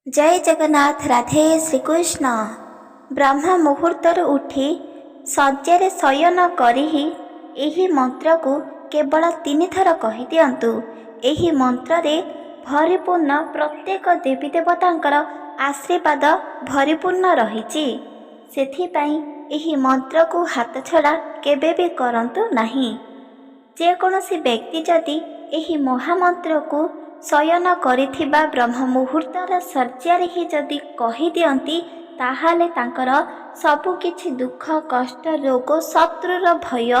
जय जगन्नाथ। राधे श्रीकृष्ण। ब्रह्म मुहूर्तर उठी शଯ୍यारे शयन करी एही मंत्र को केवल 3 थर कही दियंतु। एही मंत्र रे भरिपूर्ण प्रत्येक देवी देवतांकर आशीर्वाद भरिपूर्ण रहिछि। सेथिपाई एही मंत्र को हाथ छड़ा केबे भी करंतु नहीं। जेकोसी व्यक्ति जदि एही महामंत्र को शयन करिथिबा ब्रह्म मुहूर्तर शଯ୍यारे ही जदि कही दियंती ताहाले तांकर सबु किछि दुख कष्ट रोग शत्रुर भय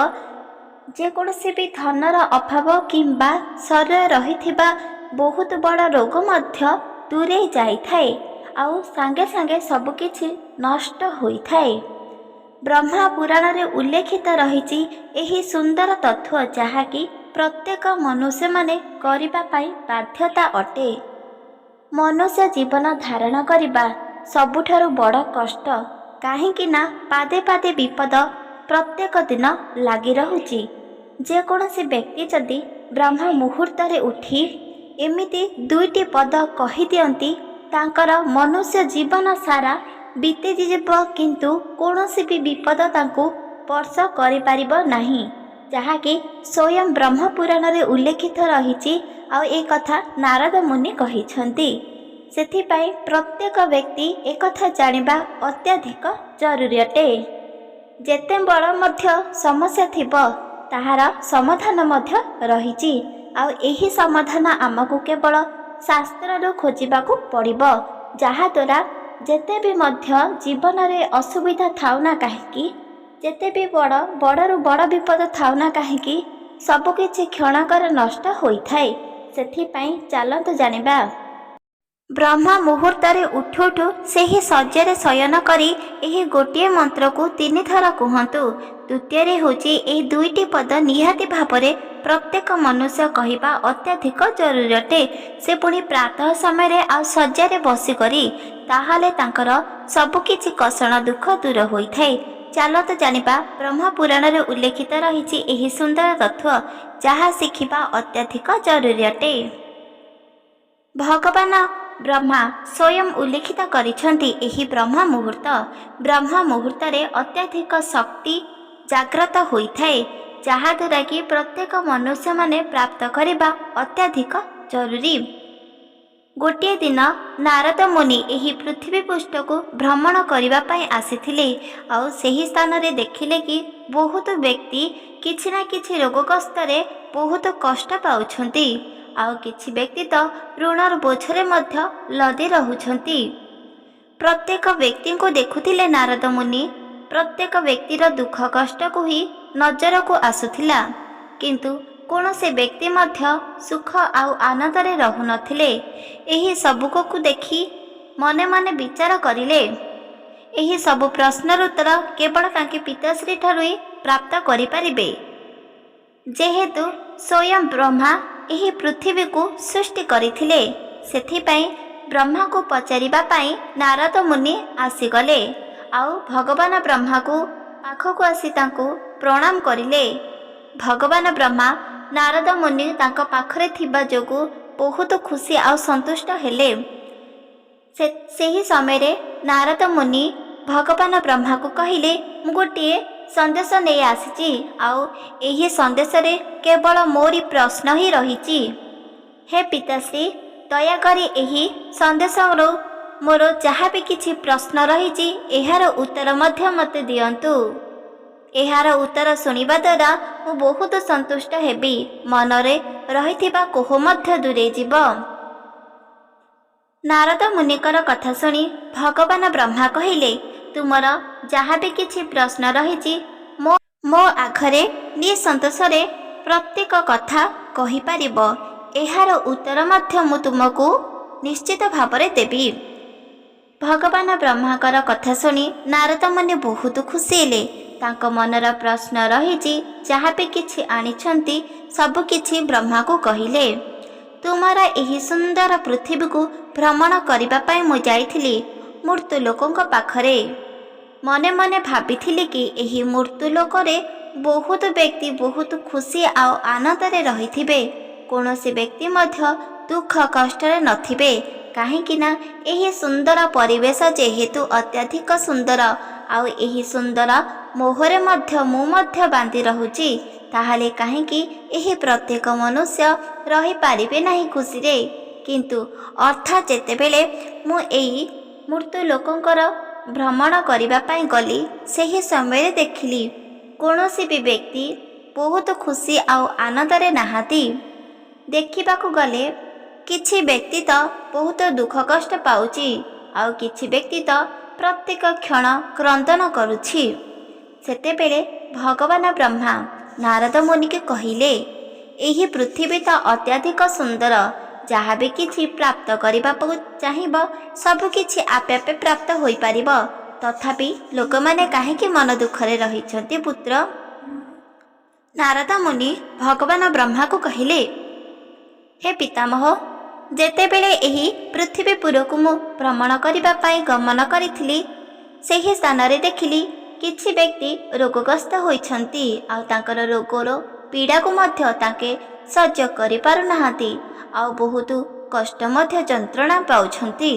जेकोसी भी धनर अभाव किंबा शरीर रहिथिबा बहुत बड़ रोग मध्य दूरे जाइथाए आउ सांगे सांगे सबु किछि नष्ट होइथाए। ब्रह्मा पुराण रे उल्लेखित रहिछि एही सुंदर तत्व जहाँकि प्रत्येक मनुष्य माने करिबा पाई बाध्यता अटे। मनुष्य जीवन धारण करिबा सबुठारु बड़ कष्ट, काहेकि ना पादे पादे विपद प्रत्येक दिन लागि रहुछि। जेकोसी व्यक्ति जदि ब्रह्म मुहूर्त रे उठी एमिति 2टी पद कही दियंती तांकर मनुष्य जीवन सारा बीती जीव किंतु कौनसी भी विपद तांको स्पर्श करि पारिबो नाही, जहाँकि स्वयं ब्रह्म पुराण रे उल्लेखित रहिछि। आ ए कथा नारद मुनि कहिछन्ति। सेथिपाई प्रत्येक व्यक्ति एक कथा जानिबा अत्याधिक जरूरी अटे। जेते बड़ मध्य समस्या थिबो ताहार समाधान मध्य रहिछि। आ एही समाधान आमको केवल शास्त्रରୁ खोजिबाकू पड़िबो, जहा द्वारा जेते भी मध्य जीवन रे असुविधा थाउना काहेकि, जेते भी बड़रू बड़ विपद थाउना काहेकि सबकिछि क्षणकर नष्ट होइथाए। सेथिपाई चलतु जानिबा। ब्रह्म मुहूर्त रे उठु उठु सेही शଯ୍यारे शयन करी एही गोटिए मंत्र को 3 थर कहंतु। द्वितीय रे होची एही 2टी पद निहाती भावरे प्रत्येक मनुष्य कहिबा अत्याधिक जरूरी अटे। से पुणी प्रातः समय रे आ शଯ୍यारे बसी करी ताहाले तांकर सबु किछि कषण दुख दूर होइथाए। चलत जानिबा ब्रह्म पुराण रे उल्लेखित रहिछि एही सुंदर तत्व जहा शिखिबा अत्याधिक जरूरी अटे। भगवान ब्रह्मा स्वयं उल्लेखित करिछन्ति एही ब्रह्म मुहूर्त रे अत्याधिक शक्ति जाग्रत होइथाए, जहा द्वारा कि प्रत्येक मनुष्य माने प्राप्त करिबा अत्याधिक जरूरी। गोटे दिन नारद मुनि एही पृथ्वी पृष्ठ को भ्रमण करिबा पाई आसीथिले। आउ सेही स्थान रे देखिले कि बहुत व्यक्ति किछि ना किछि रोगग्रस्त रे बहुत कष्ट पाउछन्ति। आउ किछि व्यक्ति तो ऋणर बोझरे मध्य लदी रहुछन्ति। प्रत्येक व्यक्ति को देखुथिले नारद मुनि प्रत्येक व्यक्तिर दुख कष्ट को ही नजर को आसुथिला, किंतु कौनसे व्यक्ति मध्य सुख आउ आनंद रे रहु नथिले। एही सबुको को देखि मने मने विचार करिले एही सबु प्रश्नर उत्तर केवल तांके पिताश्री ठारु ही प्राप्त करि परिबे, जेहेतु स्वयं ब्रह्मा एही पृथ्वी को सृष्टि करिथिले। सेथिपाई ब्रह्मा को पचारिबा पाई नारद मुनि आसीगले। आउ भगवान ब्रह्मा को पाखको आसी तांको प्रणाम करिले। भगवान ब्रह्मा नारद मुनि तांको पाखरे थिबा जोगु बहुत खुशी आ संतुष्ट हेले। सेही समय रे नारद मुनि भगवान ब्रह्मा को कहिले, मु गोटे संदेश नहीं आसीची। आउ एही संदेश रे केवल मोरी प्रश्न ही रहिची। हे पिताश्री, दयाकरी एही संदेश रो मोर जहाँ भी किछि प्रश्न रहिची एहार उत्तर मध्य मते दियंतु। एहार उत्तर सुनिबा द्वारा मु बहुत संतुष्ट हेबी। मनरे रहिथिबा कोह मध्य दूरे जीव। नारद मुनिकर कथा सुनी भगवान ब्रह्मा कहिले, तुमर जहाँ भी किछि प्रश्न रहिछि मो आखरे निसंतोषरे प्रत्येक कथा कहि पारिबो। एहार उत्तर मध्य मु तुमको निश्चित भावरे देबी। भगवान ब्रह्माकर कथा सुनी नारद मुनि बहुत खुशी हेले। तांको मनर प्रश्न रहिछि जहाँ भी किछि आनिछन्ति सब किछि ब्रह्मा को कहिले। तुमर एही सुंदर पृथ्वी को भ्रमण करिबा पाई मु जाइथिली मृत्यु लोकଙ୍କ पाखरे। मने मने भाबिथिली कि एही मृत्यु लोकरे बहुत व्यक्ति बहुत खुशी आ आनंद रे रहिथिबे, कौनसी व्यक्ति मध्य दुख कष्ट रे नथिबे। କାହିଁକି ନା ଏହି ସୁନ୍ଦର ପରିବେଶ ଯେହେତୁ ଅତ୍ୟଧିକ ସୁନ୍ଦର ଆଉ ଏହି ସୁନ୍ଦର ମୋହରେ ମୁଁ ମଧ୍ୟ ବାନ୍ଧି ରହୁଛି, ତାହେଲେ କାହିଁକି ଏହି ପ୍ରତ୍ୟେକ ମନୁଷ୍ୟ ରହିପାରିବେ ନାହିଁ ଖୁସିରେ। କିନ୍ତୁ ଅର୍ଥାତ୍ ଯେତେବେଳେ ମୁଁ ଏହି ମୃତ୍ୟୁ ଲୋକଙ୍କର ଭ୍ରମଣ କରିବା ପାଇଁ ଗଲି, ସେହି ସମୟରେ ଦେଖିଲି କୌଣସି ବି ବ୍ୟକ୍ତି ବହୁତ ଖୁସି ଆଉ ଆନନ୍ଦରେ ନାହାନ୍ତି। ଦେଖିବାକୁ ଗଲେ କିଛି ବ୍ୟକ୍ତି ତ ବହୁତ ଦୁଃଖ କଷ୍ଟ ପାଉଛି, ଆଉ କିଛି ବ୍ୟକ୍ତି ତ ପ୍ରତ୍ୟେକ କ୍ଷଣ କ୍ରନ୍ଦନ କରୁଛି। ସେତେବେଳେ ଭଗବାନ ବ୍ରହ୍ମା ନାରଦ ମୁନିକୁ କହିଲେ, ଏହି ପୃଥିବୀ ତ ଅତ୍ୟଧିକ ସୁନ୍ଦର, ଯାହା ବି କିଛି ପ୍ରାପ୍ତ କରିବାକୁ ଚାହିଁବ ସବୁକିଛି ଆପେ ଆପେ ପ୍ରାପ୍ତ ହୋଇପାରିବ, ତଥାପି ଲୋକମାନେ କାହିଁକି ମନ ଦୁଃଖରେ ରହିଛନ୍ତି ପୁତ୍ର? ନାରଦ ମୁନି ଭଗବାନ ବ୍ରହ୍ମାକୁ କହିଲେ, ହେ ପିତାମହ, ଯେତେବେଳେ ଏହି ପୃଥିବୀପୁରକୁ ମୁଁ ଭ୍ରମଣ କରିବା ପାଇଁ ଗମନ କରିଥିଲି, ସେହି ସ୍ଥାନରେ ଦେଖିଲି କିଛି ବ୍ୟକ୍ତି ରୋଗଗ୍ରସ୍ତ ହୋଇଛନ୍ତି, ଆଉ ତାଙ୍କର ରୋଗର ପୀଡ଼ାକୁ ମଧ୍ୟ ତାଙ୍କେ ସହ୍ୟ କରିପାରୁନାହାନ୍ତି, ଆଉ ବହୁତ କଷ୍ଟ ମଧ୍ୟ ଯନ୍ତ୍ରଣା ପାଉଛନ୍ତି।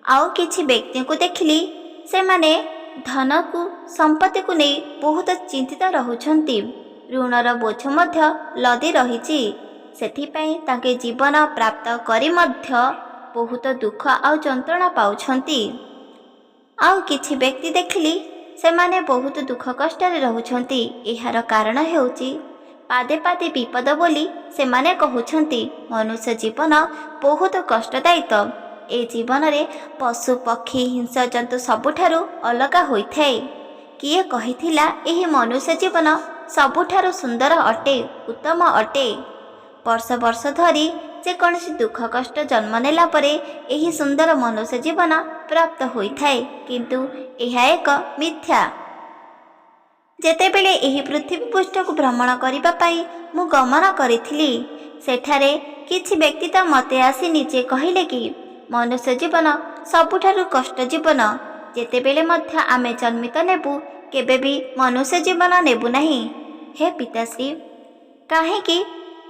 ଆଉ କିଛି ବ୍ୟକ୍ତିଙ୍କୁ ଦେଖିଲି ସେମାନେ ଧନକୁ ସମ୍ପତ୍ତିକୁ ନେଇ ବହୁତ ଚିନ୍ତିତ ରହୁଛନ୍ତି, ଋଣର ବୋଝ ମଧ୍ୟ ଲଦି ରହିଛି, ସେଥିପାଇଁ ତାଙ୍କେ ଜୀବନ ପ୍ରାପ୍ତ କରି ମଧ୍ୟ ବହୁତ ଦୁଃଖ ଆଉ ଯନ୍ତ୍ରଣା ପାଉଛନ୍ତି। ଆଉ କିଛି ବ୍ୟକ୍ତି ଦେଖିଲି ସେମାନେ ବହୁତ ଦୁଃଖ କଷ୍ଟରେ ରହୁଛନ୍ତି, ଏହାର କାରଣ ହେଉଛି ପାଦେ ପାଦେ ବିପଦ ବୋଲି ସେମାନେ କହୁଛନ୍ତି। ମନୁଷ୍ୟ ଜୀବନ ବହୁତ କଷ୍ଟଦାୟିତ। ଏ ଜୀବନରେ ପଶୁ ପକ୍ଷୀ ହିଂସ୍ରଜନ୍ତୁ ସବୁଠାରୁ ଅଲଗା ହୋଇଥାଏ। କିଏ କହିଥିଲା ଏହି ମନୁଷ୍ୟ ଜୀବନ ସବୁଠାରୁ ସୁନ୍ଦର ଅଟେ, ଉତ୍ତମ ଅଟେ? ବର୍ଷ ବର୍ଷ ଧରି ଯେକୌଣସି ଦୁଃଖ କଷ୍ଟ ଜନ୍ମ ନେଲା ପରେ ଏହି ସୁନ୍ଦର ମନୁଷ୍ୟ ଜୀବନ ପ୍ରାପ୍ତ ହୋଇଥାଏ, କିନ୍ତୁ ଏହା ଏକ ମିଥ୍ୟା। ଯେତେବେଳେ ଏହି ପୃଥିବୀ ପୃଷ୍ଠକୁ ଭ୍ରମଣ କରିବା ପାଇଁ ମୁଁ ଗମନ କରିଥିଲି, ସେଠାରେ କିଛି ବ୍ୟକ୍ତି ତ ମୋତେ ଆସି ନିଜେ କହିଲେ କି ମନୁଷ୍ୟ ଜୀବନ ସବୁଠାରୁ କଷ୍ଟ ଜୀବନ। ଯେତେବେଳେ ମଧ୍ୟ ଆମେ ଜନ୍ମିତ ନେବୁ, କେବେ ବି ମନୁଷ୍ୟ ଜୀବନ ନେବୁ ନାହିଁ। ହେ ପିତାଶ୍ରୀ, କାହିଁକି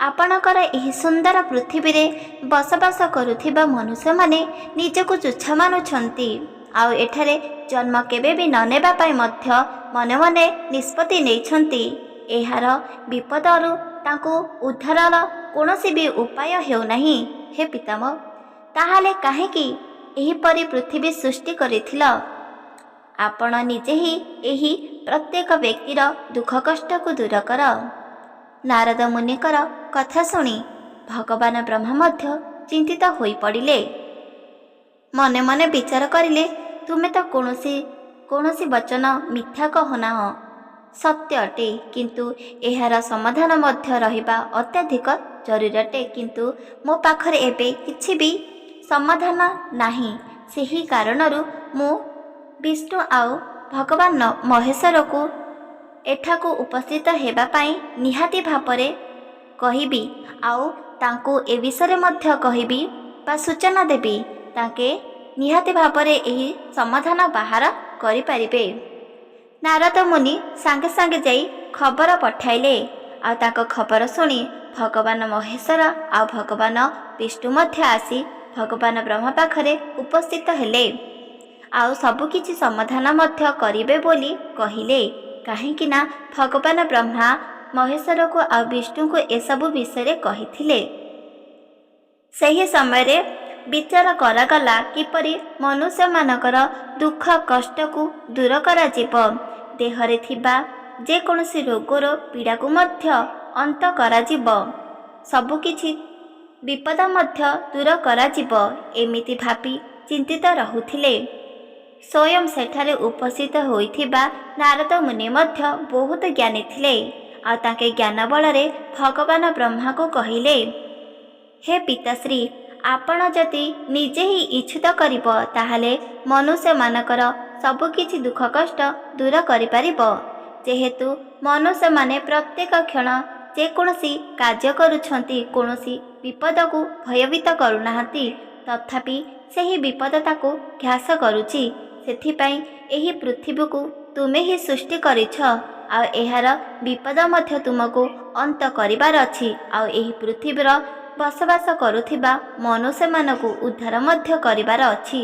ଆପଣଙ୍କର ଏହି ସୁନ୍ଦର ପୃଥିବୀରେ ବସବାସ କରୁଥିବା ମନୁଷ୍ୟମାନେ ନିଜକୁ ତୁଚ୍ଛ ମାନୁଛନ୍ତି, ଆଉ ଏଠାରେ ଜନ୍ମ କେବେ ବି ନ ନେବା ପାଇଁ ମଧ୍ୟ ମନେ ମନେ ନିଷ୍ପତ୍ତି ନେଇଛନ୍ତି? ଏହାର ବିପଦରୁ ତାଙ୍କୁ ଉଦ୍ଧାରର କୌଣସି ବି ଉପାୟ ହେଉନାହିଁ। ହେ ପିତାମହ, ତାହେଲେ କାହିଁକି ଏହିପରି ପୃଥିବୀ ସୃଷ୍ଟି କରିଥିଲ? ଆପଣ ନିଜେ ହିଁ ଏହି ପ୍ରତ୍ୟେକ ବ୍ୟକ୍ତିର ଦୁଃଖ କଷ୍ଟକୁ ଦୂର କର। ନାରଦ ମୁନିଙ୍କର କଥା ଶୁଣି ଭଗବାନ ବ୍ରହ୍ମା ମଧ୍ୟ ଚିନ୍ତିତ ହୋଇପଡ଼ିଲେ। ମନେ ମନେ ବିଚାର କରିଲେ, ତୁମେ ତ କୌଣସି ବଚନ ମିଥ୍ୟା କହୁନାହଁ, ସତ୍ୟ ଅଟେ, କିନ୍ତୁ ଏହାର ସମାଧାନ ମଧ୍ୟ ରହିବା ଅତ୍ୟଧିକ ଜରୁରୀ ଅଟେ। କିନ୍ତୁ ମୋ ପାଖରେ ଏବେ କିଛି ବି ସମାଧାନ ନାହିଁ। ସେହି କାରଣରୁ ମୁଁ ବିଷ୍ଣୁ ଆଉ ଭଗବାନ ମହେଶ୍ୱରକୁ ଏଠାକୁ ଉପସ୍ଥିତ ହେବା ପାଇଁ ନିହାତି ଭାବରେ କହିବି, ଆଉ ତାଙ୍କୁ ଏ ବିଷୟରେ ମଧ୍ୟ କହିବି ବା ସୂଚନା ଦେବି। ତାଙ୍କେ ନିହାତି ଭାବରେ ଏହି ସମାଧାନ ବାହାର କରିପାରିବେ। ନାରଦ ମୁନି ସାଙ୍ଗେ ସାଙ୍ଗେ ଯାଇ ଖବର ପଠାଇଲେ, ଆଉ ତାଙ୍କ ଖବର ଶୁଣି ଭଗବାନ ମହେଶ୍ୱର ଆଉ ଭଗବାନ ବିଷ୍ଣୁ ମଧ୍ୟ ଆସି ଭଗବାନ ବ୍ରହ୍ମା ପାଖରେ ଉପସ୍ଥିତ ହେଲେ, ଆଉ ସବୁକିଛି ସମାଧାନ ମଧ୍ୟ କରିବେ ବୋଲି କହିଲେ। କାହିଁକି ନା ଭଗବାନ ବ୍ରହ୍ମା ମହେଶ୍ୱରକୁ ଆଉ ବିଷ୍ଣୁଙ୍କୁ ଏସବୁ ବିଷୟରେ କହିଥିଲେ। ସେହି ସମୟରେ ବିଚାର କରାଗଲା କିପରି ମନୁଷ୍ୟମାନଙ୍କର ଦୁଃଖ କଷ୍ଟକୁ ଦୂର କରାଯିବ, ଦେହରେ ଥିବା ଯେକୌଣସି ରୋଗର ପୀଡ଼ାକୁ ମଧ୍ୟ ଅନ୍ତ କରାଯିବ, ସବୁକିଛି ବିପଦ ମଧ୍ୟ ଦୂର କରାଯିବ, ଏମିତି ଭାବି ଚିନ୍ତିତ ରହୁଥିଲେ। ସ୍ୱୟଂ ସେଠାରେ ଉପସ୍ଥିତ ହୋଇଥିବା ନାରଦ ମୁନି ମଧ୍ୟ ବହୁତ ଜ୍ଞାନୀ ଥିଲେ, ଆଉ ତାଙ୍କେ ଜ୍ଞାନ ବଳରେ ଭଗବାନ ବ୍ରହ୍ମାକୁ କହିଲେ, ହେ ପିତାଶ୍ରୀ, ଆପଣ ଯଦି ନିଜେ ହିଁ ଇଚ୍ଛିତ କରିବ, ତାହେଲେ ମନୁଷ୍ୟମାନଙ୍କର ସବୁକିଛି ଦୁଃଖ କଷ୍ଟ ଦୂର କରିପାରିବ। ଯେହେତୁ ମନୁଷ୍ୟମାନେ ପ୍ରତ୍ୟେକ କ୍ଷଣ ଯେକୌଣସି କାର୍ଯ୍ୟ କରୁଛନ୍ତି, କୌଣସି ବିପଦକୁ ଭୟଭୀତ କରୁନାହାନ୍ତି, ତଥାପି ସେହି ବିପଦ ତାକୁ ଗ୍ରାସ କରୁଛି। ସେଥିପାଇଁ ଏହି ପୃଥିବୀକୁ ତୁମେ ହିଁ ସୃଷ୍ଟି କରିଛ, ଆଉ ଏହାର ବିପଦ ମଧ୍ୟ ତୁମକୁ ଅନ୍ତ କରିବାର ଅଛି। ଆଉ ଏହି ପୃଥିବୀର ବସବାସ କରୁଥିବା ମନୁଷ୍ୟମାନଙ୍କୁ ଉଦ୍ଧାର ମଧ୍ୟ କରିବାର ଅଛି।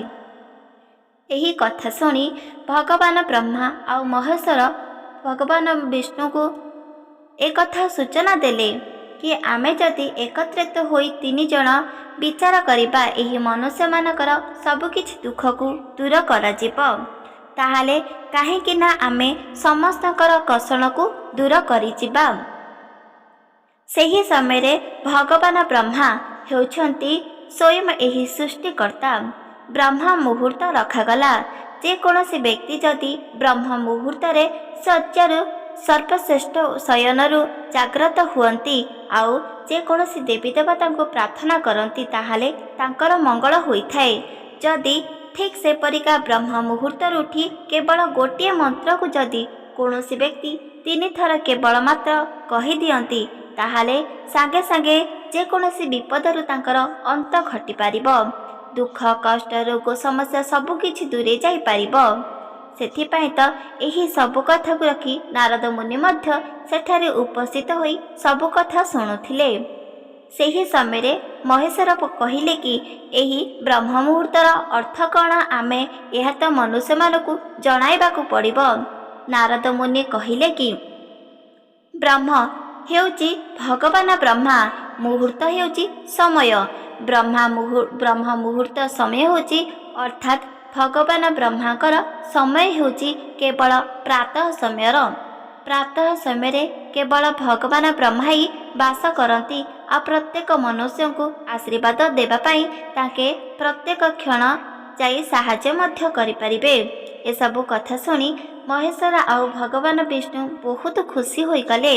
ଏହି କଥା ଶୁଣି ଭଗବାନ ବ୍ରହ୍ମା ଆଉ ମହେଶ୍ୱର ଭଗବାନ ବିଷ୍ଣୁଙ୍କୁ ଏକଥା ସୂଚନା ଦେଲେ କି ଆମେ ଯଦି ଏକତ୍ରିତ ହୋଇ 3 ଜଣ ବିଚାର କରିବା ଏହି ମନୁଷ୍ୟମାନଙ୍କର ସବୁକିଛି ଦୁଃଖକୁ ଦୂର କରାଯିବ, ତାହେଲେ କାହିଁକି ନା ଆମେ ସମସ୍ତଙ୍କର କଷଣକୁ ଦୂର କରିଯିବା। ସେହି ସମୟରେ ଭଗବାନ ବ୍ରହ୍ମା ହେଉଛନ୍ତି ସ୍ୱୟଂ ଏହି ସୃଷ୍ଟିକର୍ତ୍ତା। ବ୍ରହ୍ମ ମୁହୂର୍ତ୍ତ ରଖାଗଲା। ଯେକୌଣସି ବ୍ୟକ୍ତି ଯଦି ବ୍ରହ୍ମ ମୁହୂର୍ତ୍ତରେ ଶଯ୍ୟାରୁ ସର୍ବଶ୍ରେଷ୍ଠ ଶୟନରୁ ଜାଗ୍ରତ ହୁଅନ୍ତି ଆଉ ଯେକୌଣସି ଦେବୀ ଦେବତାଙ୍କୁ ପ୍ରାର୍ଥନା କରନ୍ତି ତାହେଲେ ତାଙ୍କର ମଙ୍ଗଳ ହୋଇଥାଏ। ଯଦି ଠିକ୍ ସେପରିକା ବ୍ରହ୍ମ ମୁହୂର୍ତ୍ତରୁ ଉଠି କେବଳ ଗୋଟିଏ ମନ୍ତ୍ରକୁ ଯଦି କୌଣସି ବ୍ୟକ୍ତି 3 ଥର କେବଳ ମାତ୍ର କହିଦିଅନ୍ତି ତାହେଲେ ସାଙ୍ଗେ ସାଙ୍ଗେ ଯେକୌଣସି ବିପଦରୁ ତାଙ୍କର ଅନ୍ତ ଘଟିପାରିବ। ଦୁଃଖ କଷ୍ଟ ରୋଗ ସମସ୍ୟା ସବୁକିଛି ଦୂରେଇ ଯାଇପାରିବ। ସେଥିପାଇଁ ତ ଏହି ସବୁ କଥାକୁ ରଖି ନାରଦ ମୁନି ମଧ୍ୟ ସେଠାରେ ଉପସ୍ଥିତ ହୋଇ ସବୁ କଥା ଶୁଣୁଥିଲେ। ସେହି ସମୟରେ ମହେଶ୍ୱର କହିଲେ କି ଏହି ବ୍ରହ୍ମ ମୁହୂର୍ତ୍ତର ଅର୍ଥ କ'ଣ, ଆମେ ଏହା ତ ମନୁଷ୍ୟମାନଙ୍କୁ ଜଣାଇବାକୁ ପଡ଼ିବ। ନାରଦ ମୁନି କହିଲେ କି ବ୍ରହ୍ମ ହେଉଛି ଭଗବାନ ବ୍ରହ୍ମା, ମୁହୂର୍ତ୍ତ ହେଉଛି ସମୟ। ବ୍ରହ୍ମ ମୁହୂର୍ତ୍ତ ସମୟ ହେଉଛି ଅର୍ଥାତ୍ ଭଗବାନ ବ୍ରହ୍ମାଙ୍କର ସମୟ ହେଉଛି କେବଳ ପ୍ରାତଃ ସମୟର। ପ୍ରାତଃ ସମୟରେ କେବଳ ଭଗବାନ ବ୍ରହ୍ମା ହିଁ ବାସ କରନ୍ତି ଆଉ ପ୍ରତ୍ୟେକ ମନୁଷ୍ୟଙ୍କୁ ଆଶୀର୍ବାଦ ଦେବା ପାଇଁ ତାଙ୍କେ ପ୍ରତ୍ୟେକ କ୍ଷଣ ଯାଇ ସାହାଯ୍ୟ ମଧ୍ୟ କରିପାରିବେ। ଏସବୁ କଥା ଶୁଣି ମହେଶ୍ୱର ଆଉ ଭଗବାନ ବିଷ୍ଣୁ ବହୁତ ଖୁସି ହୋଇଗଲେ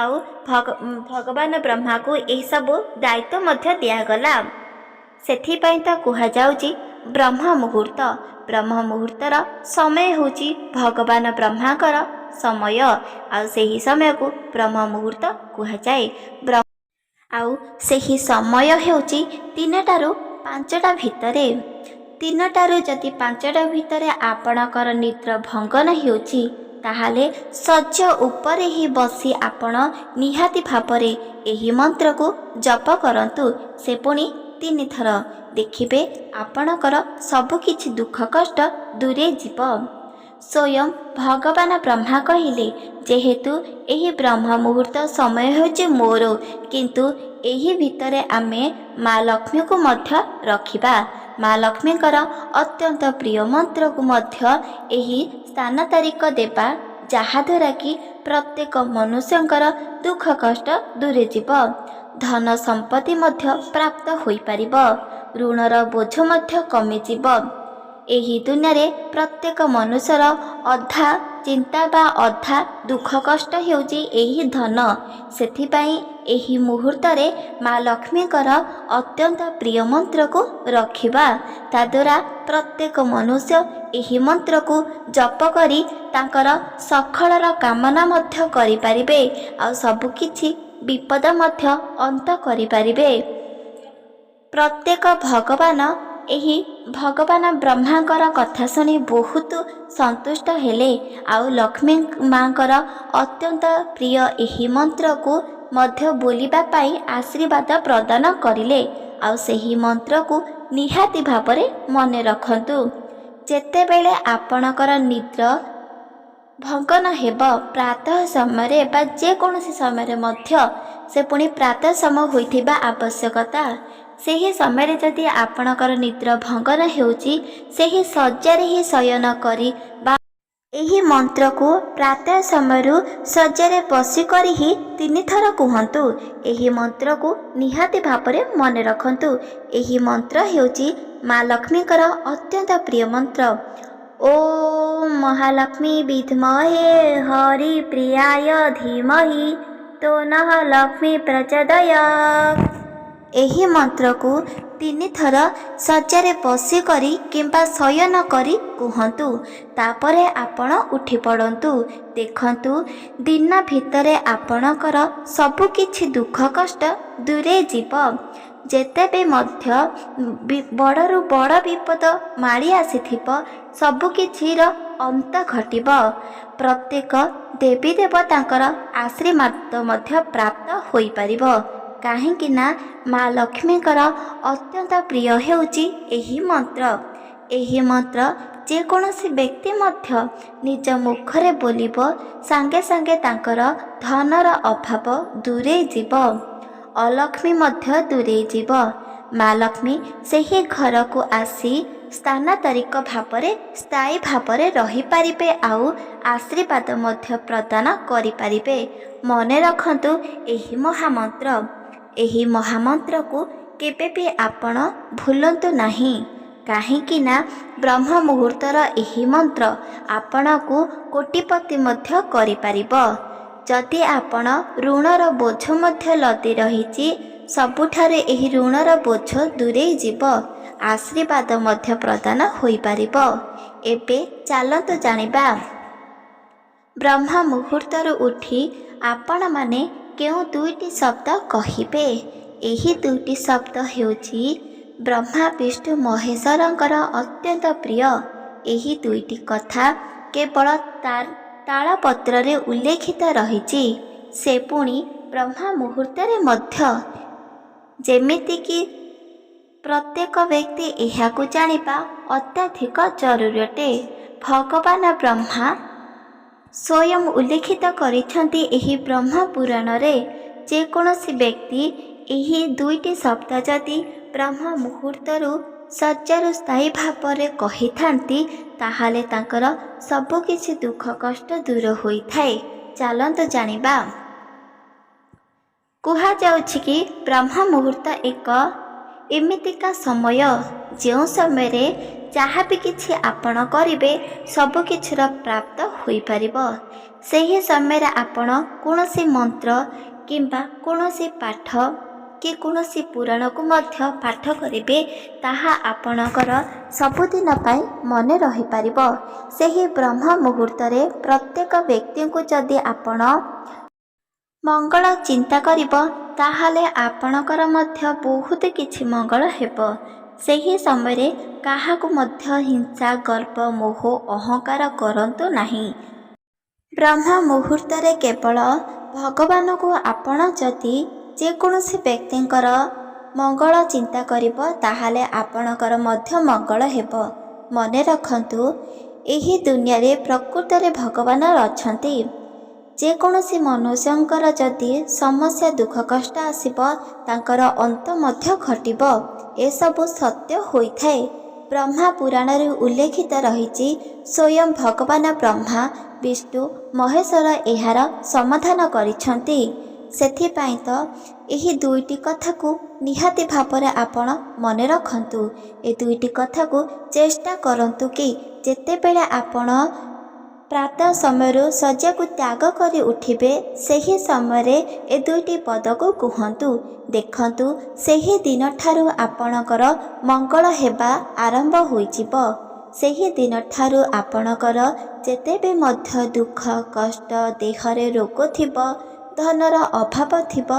ଆଉ ଭଗବାନ ବ୍ରହ୍ମାକୁ ଏହିସବୁ ଦାୟିତ୍ୱ ମଧ୍ୟ ଦିଆଗଲା। ସେଥିପାଇଁ ତ କୁହାଯାଉଛି ବ୍ରହ୍ମ ମୁହୂର୍ତ୍ତ। ବ୍ରହ୍ମ ମୁହୂର୍ତ୍ତର ସମୟ ହେଉଛି ଭଗବାନ ବ୍ରହ୍ମାଙ୍କର ସମୟ ଆଉ ସେହି ସମୟକୁ ବ୍ରହ୍ମ ମୁହୂର୍ତ୍ତ କୁହାଯାଏ। ଆଉ ସେହି ସମୟ ହେଉଛି 3ଟାରୁ 5ଟା ଭିତରେ। 3ଟାରୁ ଯଦି 5ଟା ଭିତରେ ଆପଣଙ୍କର ନିଦ୍ରା ଭଙ୍ଗନ ହେଉଛି ତାହେଲେ ଶଯ୍ୟା ଉପରେ ହିଁ ବସି ଆପଣ ନିହାତି ଭାବରେ ଏହି ମନ୍ତ୍ରକୁ ଜପ କରନ୍ତୁ। ସେ ପୁଣି 3 ଥର। ଦେଖିବେ ଆପଣଙ୍କର ସବୁକିଛି ଦୁଃଖ କଷ୍ଟ ଦୂରେଇ ଯିବ। ସ୍ୱୟଂ ଭଗବାନ ବ୍ରହ୍ମା କହିଲେ ଯେହେତୁ ଏହି ବ୍ରହ୍ମ ମୁହୂର୍ତ୍ତ ସମୟ ହେଉଛି ମୋର, କିନ୍ତୁ ଏହି ଭିତରେ ଆମେ ମା ଲକ୍ଷ୍ମୀକୁ ମଧ୍ୟ ରଖିବା। ମା ଲକ୍ଷ୍ମୀଙ୍କର ଅତ୍ୟନ୍ତ ପ୍ରିୟ ମନ୍ତ୍ରକୁ ମଧ୍ୟ ଏହି ସ୍ଥାନ ତାରିଖ ଦେବା, ଯାହାଦ୍ୱାରା କି ପ୍ରତ୍ୟେକ ମନୁଷ୍ୟଙ୍କର ଦୁଃଖ କଷ୍ଟ ଦୂରେଇଯିବ, ଧନ ସମ୍ପତ୍ତି ମଧ୍ୟ ପ୍ରାପ୍ତ ହୋଇପାରିବ, ଋଣର ବୋଝ ମଧ୍ୟ କମିଯିବ। ଏହି ଦୁନିଆରେ ପ୍ରତ୍ୟେକ ମନୁଷ୍ୟର ଅଧା ଚିନ୍ତା ବା ଅଧା ଦୁଃଖ କଷ୍ଟ ହେଉଛି ଏହି ଧନ। ସେଥିପାଇଁ ଏହି ମୁହୂର୍ତ୍ତରେ ମା ଲକ୍ଷ୍ମୀଙ୍କର ଅତ୍ୟନ୍ତ ପ୍ରିୟ ମନ୍ତ୍ରକୁ ରଖିବା। ତାଦ୍ୱାରା ପ୍ରତ୍ୟେକ ମନୁଷ୍ୟ ଏହି ମନ୍ତ୍ରକୁ ଜପ କରି ତାଙ୍କର ସକଳର କାମନା ମଧ୍ୟ କରିପାରିବେ ଆଉ ସବୁକିଛି ବିପଦ ମଧ୍ୟ ଅନ୍ତ କରିପାରିବେ। ପ୍ରତ୍ୟେକ ଏହି ଭଗବାନ ବ୍ରହ୍ମାଙ୍କର କଥା ଶୁଣି ବହୁତ ସନ୍ତୁଷ୍ଟ ହେଲେ ଆଉ ଲକ୍ଷ୍ମୀ ମାଙ୍କର ଅତ୍ୟନ୍ତ ପ୍ରିୟ ଏହି ମନ୍ତ୍ରକୁ ମଧ୍ୟ ବୋଲିବା ପାଇଁ ଆଶୀର୍ବାଦ ପ୍ରଦାନ କରିଲେ। ଆଉ ସେହି ମନ୍ତ୍ରକୁ ନିହାତି ଭାବରେ ମନେ ରଖନ୍ତୁ। ଯେତେବେଳେ ଆପଣଙ୍କର ନିଦ୍ରା ଭଙ୍ଗନ ହେବ ପ୍ରାତଃ ସମୟରେ ବା ଯେକୌଣସି ସମୟରେ ମଧ୍ୟ, ସେ ପୁଣି ପ୍ରାତଃ ସମୟ ହୋଇଥିବା ଆବଶ୍ୟକତା। ସେହି ସମୟରେ ଯଦି ଆପଣଙ୍କର ନିଦ୍ରା ଭଙ୍ଗନ ହେଉଛି ସେହି ଶଯ୍ୟାରେ ହିଁ ଶୟନ କରି ବା ଏହି ମନ୍ତ୍ରକୁ ପ୍ରାତଃ ସମୟରୁ ଶଯ୍ୟାରେ ବସିକରି ହିଁ 3 ଥର କୁହନ୍ତୁ। ଏହି ମନ୍ତ୍ରକୁ ନିହାତି ଭାବରେ ମନେ ରଖନ୍ତୁ। ଏହି ମନ୍ତ୍ର ହେଉଛି ମା ଲକ୍ଷ୍ମୀଙ୍କର ଅତ୍ୟନ୍ତ ପ୍ରିୟ ମନ୍ତ୍ର। ଓଁ ମହାଲକ୍ଷ୍ମୀ ବିଦ୍ମହେ ହରିପ୍ରିୟାୟ ଧୀମହି ତନ୍ନଃ ଲକ୍ଷ୍ମୀ ପ୍ରଚୋଦୟାତ୍। ଏହି ମନ୍ତ୍ରକୁ 3 ଥର ଶଯ୍ୟାରେ ବସିକରି କିମ୍ବା ଶୟନ କରି କୁହନ୍ତୁ। ତାପରେ ଆପଣ ଉଠି ପଡ଼ନ୍ତୁ। ଦେଖନ୍ତୁ ଦିନ ଭିତରେ ଆପଣଙ୍କର ସବୁକିଛି ଦୁଃଖ କଷ୍ଟ ଦୂରେଇ ଯିବ। ଯେତେବେ ମଧ୍ୟ ବଡ଼ରୁ ବଡ଼ ବିପଦ ମାଡ଼ି ଆସିଥିବ ସବୁକିଛିର ଅନ୍ତ ଘଟିବ। ପ୍ରତ୍ୟେକ ଦେବୀ ଦେବତାଙ୍କର ଆଶୀର୍ବାଦ ମଧ୍ୟ ପ୍ରାପ୍ତ ହୋଇପାରିବ। କାହିଁକି ନା ମା ଲକ୍ଷ୍ମୀଙ୍କର ଅତ୍ୟନ୍ତ ପ୍ରିୟ ହେଉଛି ଏହି ମନ୍ତ୍ର। ଏହି ମନ୍ତ୍ର ଯେକୌଣସି ବ୍ୟକ୍ତି ମଧ୍ୟ ନିଜ ମୁଖରେ ବୋଲିବ, ସାଙ୍ଗେ ସାଙ୍ଗେ ତାଙ୍କର ଧନର ଅଭାବ ଦୂରେଇ ଯିବ, ଅଲକ୍ଷ୍ମୀ ମଧ୍ୟ ଦୂରେଇ ଯିବ। ମା ଲକ୍ଷ୍ମୀ ସେହି ଘରକୁ ଆସି ସ୍ଥାନାନ୍ତରିକ ଭାବରେ ସ୍ଥାୟୀ ଭାବରେ ରହିପାରିବେ, ଆଉ ଆଶୀର୍ବାଦ ମଧ୍ୟ ପ୍ରଦାନ କରିପାରିବେ। ମନେ ରଖନ୍ତୁ ଏହି ମହାମନ୍ତ୍ର। ଏହି ମହାମନ୍ତ୍ରକୁ କେବେ ବି ଆପଣ ଭୁଲନ୍ତୁ ନାହିଁ, କାହିଁକି ନା ବ୍ରହ୍ମ ମୁହୂର୍ତ୍ତର ଏହି ମନ୍ତ୍ର ଆପଣଙ୍କୁ କୋଟିପତି ମଧ୍ୟ କରିପାରିବ। ଯଦି ଆପଣ ଋଣର ବୋଝ ମଧ୍ୟ ଲଦି ରହିଛି, ସବୁଠାରେ ଏହି ଋଣର ବୋଝ ଦୂରେଇ ଯିବ, ଆଶୀର୍ବାଦ ମଧ୍ୟ ପ୍ରଦାନ ହୋଇପାରିବ। ଏବେ ଚାଲନ୍ତୁ ଜାଣିବା, ବ୍ରହ୍ମ ମୁହୂର୍ତ୍ତରୁ ଉଠି ଆପଣମାନେ କେଉଁ ଦୁଇଟି ଶବ୍ଦ କହିବେ। ଏହି ଦୁଇଟି ଶବ୍ଦ ହେଉଛି ବ୍ରହ୍ମା ବିଷ୍ଣୁ ମହେଶ୍ୱରଙ୍କର ଅତ୍ୟନ୍ତ ପ୍ରିୟ। ଏହି ଦୁଇଟି କଥା କେବଳ ତାଳପତ୍ରରେ ଉଲ୍ଲେଖିତ ରହିଛି, ସେ ପୁଣି ବ୍ରହ୍ମ ମୁହୂର୍ତ୍ତରେ ମଧ୍ୟ। ଯେମିତିକି ପ୍ରତ୍ୟେକ ବ୍ୟକ୍ତି ଏହାକୁ ଜାଣିବା ଅତ୍ୟଧିକ ଜରୁରୀ ଅଟେ। ଭଗବାନ ବ୍ରହ୍ମା ସ୍ୱୟଂ ଉଲ୍ଲେଖିତ କରିଛନ୍ତି ଏହି ବ୍ରହ୍ମ ପୁରାଣରେ, ଯେକୌଣସି ବ୍ୟକ୍ତି ଏହି ଦୁଇଟି ଶବ୍ଦ ଯଦି ବ୍ରହ୍ମ ମୁହୂର୍ତ୍ତରୁ ଶଯ୍ୟାରୁ ସ୍ଥାୟୀ ଭାବରେ କହିଥାନ୍ତି, ତାହେଲେ ତାଙ୍କର ସବୁକିଛି ଦୁଃଖ କଷ୍ଟ ଦୂର ହୋଇଥାଏ। ଚାଲନ୍ତୁ ଜାଣିବା। କୁହାଯାଉଛି କି ବ୍ରହ୍ମ ମୁହୂର୍ତ୍ତ ଏକ ଏମିତିକା ସମୟ ଯେଉଁ ସମୟରେ ଯାହା ବି କିଛି ଆପଣ କରିବେ ସବୁକିଛିର ପ୍ରାପ୍ତ ହୋଇପାରିବ। ସେହି ସମୟରେ ଆପଣ କୌଣସି ମନ୍ତ୍ର କିମ୍ବା କୌଣସି ପାଠ କି କୌଣସି ପୁରାଣକୁ ମଧ୍ୟ ପାଠ କରିବେ, ତାହା ଆପଣଙ୍କର ସବୁଦିନ ପାଇଁ ମନେ ରହିପାରିବ। ସେହି ବ୍ରହ୍ମ ମୁହୂର୍ତ୍ତରେ ପ୍ରତ୍ୟେକ ବ୍ୟକ୍ତିଙ୍କୁ ଯଦି ଆପଣ ମଙ୍ଗଳ ଚିନ୍ତା କରିବ, ତାହେଲେ ଆପଣଙ୍କର ମଧ୍ୟ ବହୁତ କିଛି ମଙ୍ଗଳ ହେବ। ସେହି ସମୟରେ କାହାକୁ ମଧ୍ୟ ହିଂସା, ଗର୍ବ, ମୋହ, ଅହଙ୍କାର କରନ୍ତୁ ନାହିଁ। ବ୍ରହ୍ମ ମୁହୂର୍ତ୍ତରେ କେବଳ ଭଗବାନଙ୍କୁ ଆପଣ ଯଦି ଯେକୌଣସି ବ୍ୟକ୍ତିଙ୍କର ମଙ୍ଗଳ ଚିନ୍ତା କରିବ, ତାହେଲେ ଆପଣଙ୍କର ମଧ୍ୟ ମଙ୍ଗଳ ହେବ। ମନେ ରଖନ୍ତୁ, ଏହି ଦୁନିଆରେ ପ୍ରକୃତରେ ଭଗବାନ ଅଛନ୍ତି। ଯେକୌଣସି ମନୁଷ୍ୟଙ୍କର ଯଦି ସମସ୍ୟା ଦୁଃଖ କଷ୍ଟ ଆସିବ, ତାଙ୍କର ଅନ୍ତ ମଧ୍ୟ ଘଟିବ। ଏସବୁ ସତ୍ୟ ହୋଇଥାଏ। ବ୍ରହ୍ମା ପୁରାଣରେ ଉଲ୍ଲେଖିତ ରହିଛି, ସ୍ୱୟଂ ଭଗବାନ ବ୍ରହ୍ମା ବିଷ୍ଣୁ ମହେଶ୍ୱର ଏହାର ସମାଧାନ କରିଛନ୍ତି। ସେଥିପାଇଁ ତ ଏହି ଦୁଇଟି କଥାକୁ ନିହାତି ଭାବରେ ଆପଣ ମନେ ରଖନ୍ତୁ। ଏ ଦୁଇଟି କଥାକୁ ଚେଷ୍ଟା କରନ୍ତୁ କି ଯେତେବେଳେ ଆପଣ ପ୍ରାତଃ ସମୟରୁ ଶଯ୍ୟାକୁ ତ୍ୟାଗ କରି ଉଠିବେ, ସେହି ସମୟରେ ଏ ଦୁଇଟି ପଦକୁ କୁହନ୍ତୁ। ଦେଖନ୍ତୁ, ସେହି ଦିନଠାରୁ ଆପଣଙ୍କର ମଙ୍ଗଳ ହେବା ଆରମ୍ଭ ହୋଇଯିବ। ସେହି ଦିନଠାରୁ ଆପଣଙ୍କର ଯେତେବି ମଧ୍ୟ ଦୁଃଖ କଷ୍ଟ, ଦେହରେ ରୋଗ ଥିବ, ଧନର ଅଭାବ ଥିବ,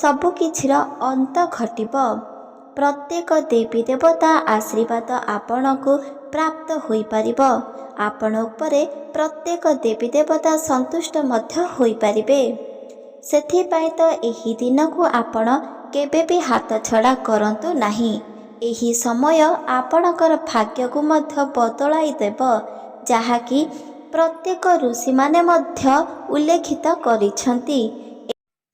ସବୁକିଛିର ଅନ୍ତ ଘଟିବ। ପ୍ରତ୍ୟେକ ଦେବୀ ଦେବତା ଆଶୀର୍ବାଦ ଆପଣଙ୍କୁ ପ୍ରାପ୍ତ ହୋଇପାରିବ। ଆପଣ ଉପରେ ପ୍ରତ୍ୟେକ ଦେବୀ ଦେବତା ସନ୍ତୁଷ୍ଟ ମଧ୍ୟ ହୋଇପାରିବେ। ସେଥିପାଇଁ ତ ଏହି ଦିନକୁ ଆପଣ କେବେ ବି ହାତଛଡ଼ା କରନ୍ତୁ ନାହିଁ। ଏହି ସମୟ ଆପଣଙ୍କର ଭାଗ୍ୟକୁ ମଧ୍ୟ ବଦଳାଇ ଦେବ, ଯାହାକି ପ୍ରତ୍ୟେକ ଋଷିମାନେ ମଧ୍ୟ ଉଲ୍ଲେଖିତ କରିଛନ୍ତି।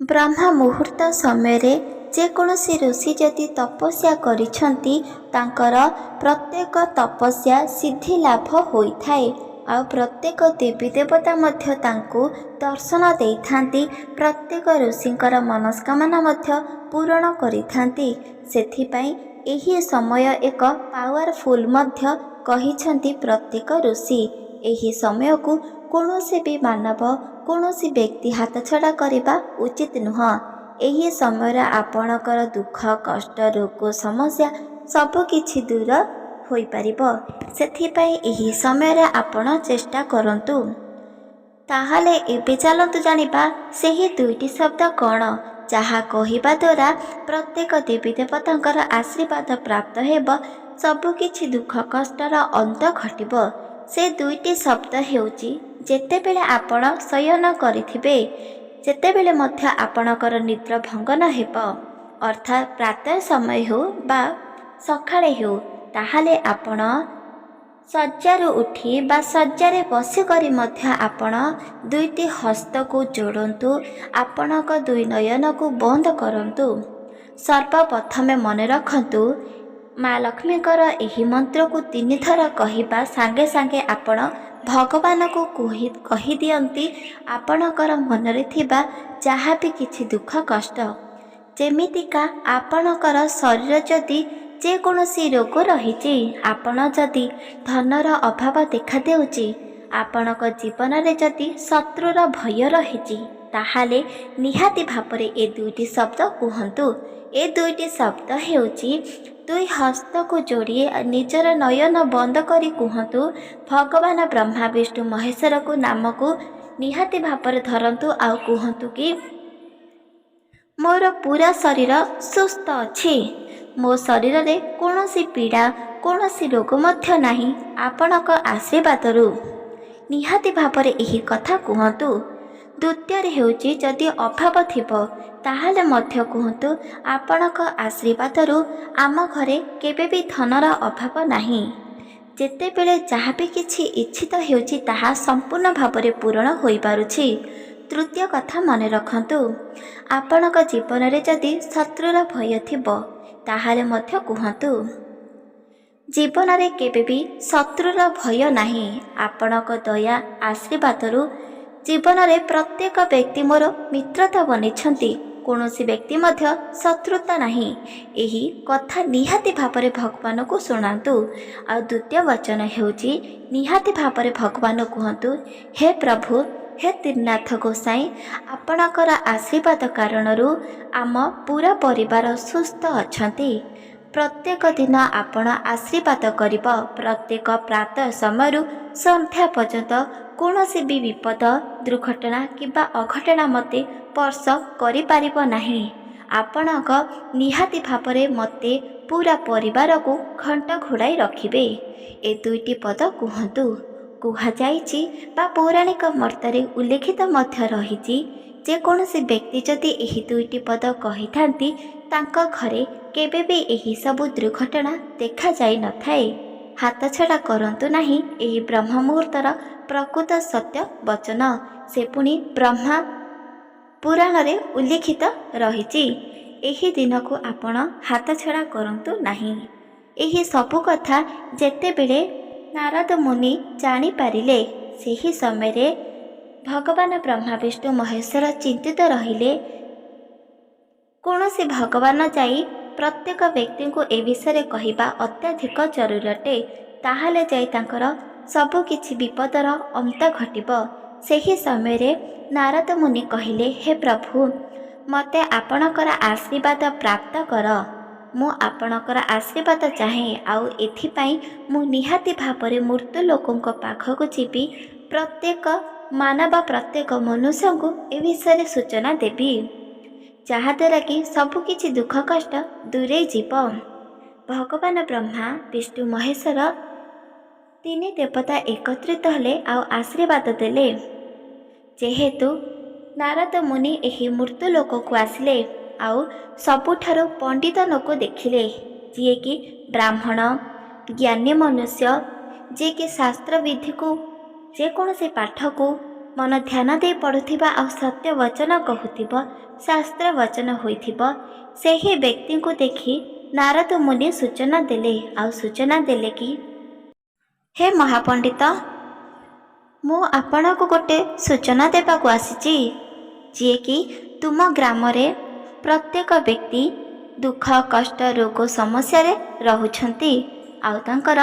ବ୍ରହ୍ମ ମୁହୂର୍ତ୍ତ ସମୟରେ ଯେକୌଣସି ଋଷି ଯଦି ତପସ୍ୟା କରିଛନ୍ତି, ତାଙ୍କର ପ୍ରତ୍ୟେକ ତପସ୍ୟା ସିଦ୍ଧି ଲାଭ ହୋଇଥାଏ। ଆଉ ପ୍ରତ୍ୟେକ ଦେବୀ ଦେବତା ମଧ୍ୟ ତାଙ୍କୁ ଦର୍ଶନ ଦେଇଥାନ୍ତି। ପ୍ରତ୍ୟେକ ଋଷିଙ୍କର ମନସ୍କାମନା ମଧ୍ୟ ପୂରଣ କରିଥାନ୍ତି। ସେଥିପାଇଁ ଏହି ସମୟ ଏକ ପାୱାରଫୁଲ୍ ମଧ୍ୟ କହିଛନ୍ତି ପ୍ରତ୍ୟେକ ଋଷି। ଏହି ସମୟକୁ କୌଣସି ବି ମାନବ, କୌଣସି ବ୍ୟକ୍ତି ହାତଛଡ଼ା କରିବା ଉଚିତ ନୁହଁ। ଏହି ସମୟରେ ଆପଣଙ୍କର ଦୁଃଖ କଷ୍ଟ, ରୋଗ, ସମସ୍ୟା ସବୁକିଛି ଦୂର ହୋଇପାରିବ। ସେଥିପାଇଁ ଏହି ସମୟରେ ଆପଣ ଚେଷ୍ଟା କରନ୍ତୁ। ତାହେଲେ ଏବେ ଚାଲନ୍ତୁ ଜାଣିବା ସେହି ଦୁଇଟି ଶବ୍ଦ କ'ଣ, ଯାହା କହିବା ଦ୍ୱାରା ପ୍ରତ୍ୟେକ ଦେବୀ ଦେବତାଙ୍କର ଆଶୀର୍ବାଦ ପ୍ରାପ୍ତ ହେବ, ସବୁକିଛି ଦୁଃଖ କଷ୍ଟର ଅନ୍ତ ଘଟିବ। ସେ ଦୁଇଟି ଶବ୍ଦ ହେଉଛି, ଯେତେବେଳେ ଆପଣ ଶୟନ କରିଥିବେ, ଯେତେବେଳେ ମଧ୍ୟ ଆପଣଙ୍କର ନିଦ୍ରା ଭଙ୍ଗନ ହେବ, ଅର୍ଥାତ୍ ପ୍ରାତଃ ସମୟ ହେଉ ବା ସକାଳେ ହେଉ, ତାହେଲେ ଆପଣ ଶଯ୍ୟାରୁ ଉଠି ବା ଶଯ୍ୟାରେ ବସିକରି ମଧ୍ୟ ଆପଣ ଦୁଇଟି ହସ୍ତକୁ ଯୋଡ଼ନ୍ତୁ, ଆପଣଙ୍କ ଦୁଇ ନୟନକୁ ବନ୍ଦ କରନ୍ତୁ। ସର୍ବପ୍ରଥମେ ମନେ ରଖନ୍ତୁ, ମା ଲକ୍ଷ୍ମୀଙ୍କର ଏହି ମନ୍ତ୍ରକୁ 3 ଥର କହିବା ସାଙ୍ଗେ ସାଙ୍ଗେ ଆପଣ ଭଗବାନଙ୍କୁ କହିଦିଅନ୍ତି ଆପଣଙ୍କର ମନରେ ଥିବା ଯାହା ବି କିଛି ଦୁଃଖ କଷ୍ଟ। ଯେମିତିକା ଆପଣଙ୍କର ଶରୀର ଯଦି ଯେକୌଣସି ରୋଗ ରହିଛି, ଆପଣ ଯଦି ଧନର ଅଭାବ ଦେଖାଦେଉଛି, ଆପଣଙ୍କ ଜୀବନରେ ଯଦି ଶତ୍ରୁର ଭୟ ରହିଛି, ତାହେଲେ ନିହାତି ଭାବରେ ଏ 2ଟି ଶବ୍ଦ କୁହନ୍ତୁ। ଏ 2ଟି ଶବ୍ଦ ହେଉଛି, 2 ହସ୍ତକୁ ଯୋଡ଼ି ନିଜର ନୟନ ବନ୍ଦ କରି କୁହନ୍ତୁ, ଭଗବାନ ବ୍ରହ୍ମା ବିଷ୍ଣୁ ମହେଶ୍ୱରକୁ ନାମକୁ ନିହାତି ଭାବରେ ଧରନ୍ତୁ ଆଉ କୁହନ୍ତୁ କି ମୋର ପୁରା ଶରୀର ସୁସ୍ଥ ଅଛି, ମୋ ଶରୀରରେ କୌଣସି ପୀଡ଼ା କୌଣସି ରୋଗ ମଧ୍ୟ ନାହିଁ ଆପଣଙ୍କ ଆଶୀର୍ବାଦରୁ। ନିହାତି ଭାବରେ ଏହି କଥା କୁହନ୍ତୁ। ଦ୍ୱିତୀୟରେ ହେଉଛି, ଯଦି ଅଭାବ ଥିବ ତାହେଲେ ମଧ୍ୟ କୁହନ୍ତୁ, ଆପଣଙ୍କ ଆଶୀର୍ବାଦରୁ ଆମ ଘରେ କେବେ ବି ଧନର ଅଭାବ ନାହିଁ। ଯେତେବେଳେ ଯାହା ବି କିଛି ଇଚ୍ଛିତ ହେଉଛି ତାହା ସମ୍ପୂର୍ଣ୍ଣ ଭାବରେ ପୂରଣ ହୋଇପାରୁଛି। ତୃତୀୟ କଥା ମନେ ରଖନ୍ତୁ, ଆପଣଙ୍କ ଜୀବନରେ ଯଦି ଶତ୍ରୁର ଭୟ ଥିବ ତାହେଲେ ମଧ୍ୟ କୁହନ୍ତୁ, ଜୀବନରେ କେବେ ବି ଶତ୍ରୁର ଭୟ ନାହିଁ। ଆପଣଙ୍କ ଦୟା ଆଶୀର୍ବାଦରୁ ଜୀବନରେ ପ୍ରତ୍ୟେକ ବ୍ୟକ୍ତି ମୋର ମିତ୍ରତା ବନେଇଛନ୍ତି, କୌଣସି ବ୍ୟକ୍ତି ମଧ୍ୟ ଶତ୍ରୁତା ନାହିଁ। ଏହି କଥା ନିହାତି ଭାବରେ ଭଗବାନଙ୍କୁ ଶୁଣାନ୍ତୁ। ଆଉ ଦ୍ୱିତୀୟ ବଚନ ହେଉଛି, ନିହାତି ଭାବରେ ଭଗବାନ କୁହନ୍ତୁ, ହେ ପ୍ରଭୁ, ହେ ତ୍ରିନାଥ ଗୋସାଇଁ, ଆପଣଙ୍କର ଆଶୀର୍ବାଦ କାରଣରୁ ଆମ ପୁରା ପରିବାର ସୁସ୍ଥ ଅଛନ୍ତି। ପ୍ରତ୍ୟେକ ଦିନ ଆପଣ ଆଶୀର୍ବାଦ କରିବ, ପ୍ରତ୍ୟେକ ପ୍ରାତଃ ସମୟରୁ ସନ୍ଧ୍ୟା ପର୍ଯ୍ୟନ୍ତ କୌଣସି ବି ବିପଦ ଦୁର୍ଘଟଣା କିମ୍ବା ଅଘଟଣା ମୋତେ ସ୍ପର୍ଶ କରିପାରିବ ନାହିଁ। ଆପଣଙ୍କ ନିହାତି ଭାବରେ ମୋତେ ପୁରା ପରିବାରକୁ ଘଣ୍ଟ ଘୋଡ଼ାଇ ରଖିବେ। ଏ 2ଟି ପଦ କୁହନ୍ତୁ। କୁହାଯାଇଛି ବା ପୌରାଣିକ ମତରେ ଉଲ୍ଲେଖିତ ମଧ୍ୟ ରହିଛି, ଯେକୌଣସି ବ୍ୟକ୍ତି ଯଦି ଏହି 2ଟି ପଦ କହିଥାନ୍ତି ତାଙ୍କ ଘରେ କେବେ ବି ଏହିସବୁ ଦୁର୍ଘଟଣା ଦେଖାଯାଇନଥାଏ। ହାତଛଡ଼ା କରନ୍ତୁ ନାହିଁ ଏହି ବ୍ରହ୍ମ ମୁହୂର୍ତ୍ତର ପ୍ରକୃତ ସତ୍ୟ ବଚନ। ସେ ପୁଣି ବ୍ରହ୍ମା ପୁରାଣରେ ଉଲ୍ଲେଖିତ ରହିଛି। ଏହି ଦିନକୁ ଆପଣ ହାତଛଡ଼ା କରନ୍ତୁ ନାହିଁ। ଏହି ସବୁ କଥା ଯେତେବେଳେ ନାରଦ ମୁନି ଜାଣିପାରିଲେ, ସେହି ସମୟରେ ଭଗବାନ ବ୍ରହ୍ମା ବିଷ୍ଣୁ ମହେଶ୍ୱର ଚିନ୍ତିତ ରହିଲେ, କୌଣସି ଭଗବାନ ଯାଇ ପ୍ରତ୍ୟେକ ବ୍ୟକ୍ତିଙ୍କୁ ଏ ବିଷୟରେ କହିବା ଅତ୍ୟଧିକ ଜରୁରୀ ଅଟେ, ତାହେଲେ ଯାଇ ତାଙ୍କର ସବୁ କିଛି ବିପଦର ଅନ୍ତ ଘଟିବ। ସେହି ସମୟରେ ନାରଦ ମୁନି କହିଲେ, ହେ ପ୍ରଭୁ, ମୋତେ ଆପଣଙ୍କର ଆଶୀର୍ବାଦ ପ୍ରାପ୍ତ କର। ମୁଁ ଆପଣଙ୍କର ଆଶୀର୍ବାଦ ଚାହେଁ, ଆଉ ଏଥିପାଇଁ ମୁଁ ନିହାତି ଭାବରେ ମୃତ୍ୟୁ ଲୋକଙ୍କ ପାଖକୁ ଯିବି, ପ୍ରତ୍ୟେକ ମାନବ ପ୍ରତ୍ୟେକ ମନୁଷ୍ୟଙ୍କୁ ଏ ବିଷୟରେ ସୂଚନା ଦେବି, ଯାହାଦ୍ୱାରା କି ସବୁକିଛି ଦୁଃଖ କଷ୍ଟ ଦୂରେଇ ଯିବ। ଭଗବାନ ବ୍ରହ୍ମା ବିଷ୍ଣୁ ମହେଶ୍ୱର 3 ଦେବତା ଏକତ୍ରିତ ହେଲେ ଆଉ ଆଶୀର୍ବାଦ ଦେଲେ। ଯେହେତୁ ନାରଦ ମୁନି ଏହି ମୃତ୍ୟୁ ଲୋକକୁ ଆସିଲେ ଆଉ ସବୁଠାରୁ ପଣ୍ଡିତ ଲୋକ ଦେଖିଲେ, ଯିଏକି ବ୍ରାହ୍ମଣ ଜ୍ଞାନୀ ମନୁଷ୍ୟ, ଯିଏକି ଶାସ୍ତ୍ରବିଧିକୁ ଯେକୌଣସି ପାଠକୁ ମନ ଧ୍ୟାନ ଦେଇ ପଢ଼ୁଥିବା ଆଉ ସତ୍ୟ ବଚନ କହୁଥିବ, ଶାସ୍ତ୍ର ବଚନ ହୋଇଥିବ, ସେହି ବ୍ୟକ୍ତିଙ୍କୁ ଦେଖି ନାରଦ ମୁନି ସୂଚନା ଦେଲେ। ଆଉ ସୂଚନା ଦେଲେ କି, ହେ ମହାପଣ୍ଡିତ, ମୁଁ ଆପଣଙ୍କୁ ଗୋଟେ ସୂଚନା ଦେବାକୁ ଆସିଛି, ଯିଏକି ତୁମ ଗ୍ରାମରେ ପ୍ରତ୍ୟେକ ବ୍ୟକ୍ତି ଦୁଃଖ କଷ୍ଟ ରୋଗ ସମସ୍ୟାରେ ରହୁଛନ୍ତି, ଆଉ ତାଙ୍କର